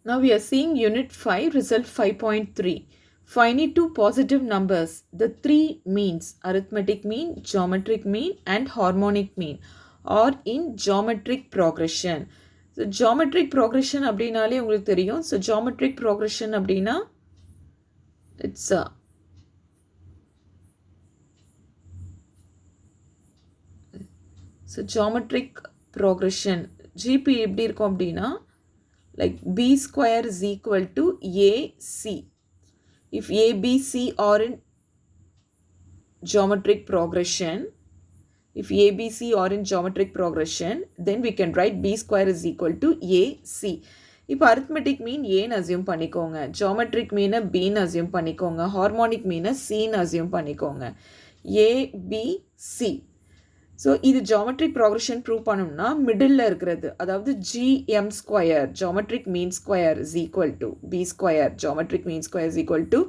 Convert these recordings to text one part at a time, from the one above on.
Now we are seeing Unit 5, Result 5.3. Find two positive numbers. The three means, arithmetic mean, geometric mean and harmonic mean, are in geometric progression. So geometric progression அப்படினாலே உங்களுக்கு தெரியும். So geometric progression அப்படினா it's so geometric progression GP எப்படி இருக்கும் அப்படினா like b square is equal to AC. If A, B, C are in geometric progression, then we can write b square is equal to AC. இப்போ arithmetic mean ஏன்னு assume பண்ணிக்கோங்க, geometric mean bன்னு assume பண்ணிக்கோங்க, harmonic mean cன்னு assume பண்ணிக்கோங்க. A, B, C. So இது geometric progression prove பண்ணோம்னா middle இருக்கிறது, அதாவது GM square geometric mean square is equal to B square geometric mean square is equal to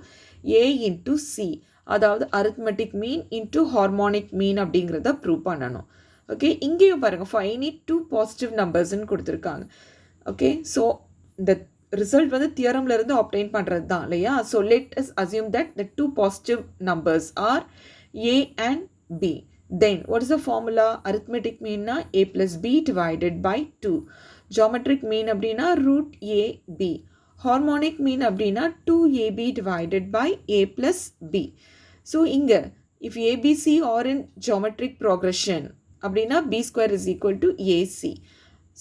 A into C, அதாவது arithmetic mean into harmonic mean அப்படிங்கிறத prove பண்ணணும். Okay, இங்கேயும் பாருங்கள் ஃபைனி two positive நம்பர்ஸ்ன்னு கொடுத்துருக்காங்க. Okay, so இந்த result வந்து தியரம்லேருந்து obtain பண்ணுறது தான் இல்லையா. So let us assume that the two positive numbers are a and b. Then what is the formula? Arithmetic mean na a plus b divided by 2. Geometric mean அப்படினா root a b. Harmonic mean அப்படினா 2ab divided by a plus b. So இங்க if abc are in geometric progression அப்படினா b square is equal to ac.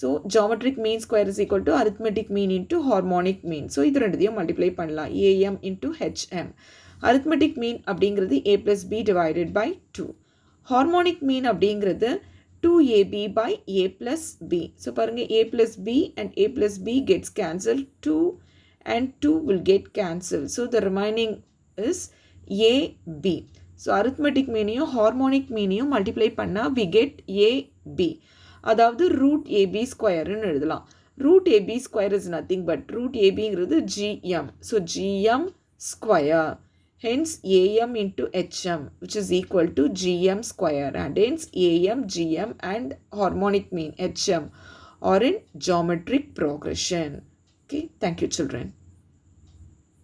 So geometric mean square is equal to arithmetic mean into harmonic mean. So இது ரெண்டுத்தையும் multiply பண்ணலாம், am into hm. Arithmetic mean அப்படிங்கிறது a plus b divided by 2. Harmonic mean அப்படிங்கிறது 2ab by a plus b. So பாருங்க a plus b and a plus b gets cancelled, 2 and 2 will get cancelled. So the remaining is ab. So arithmetic meaனையும் harmonic meaனையும் multiply பண்ணா we get ab. அதாவது root ab squareன்னு எழுதலாம். Root ab square is nothing but root abங்கிறது gm. So gm square. Hence am into hm which is equal to gm square, and hence am, gm and harmonic mean hm are in geometric progression. Okay, thank you children.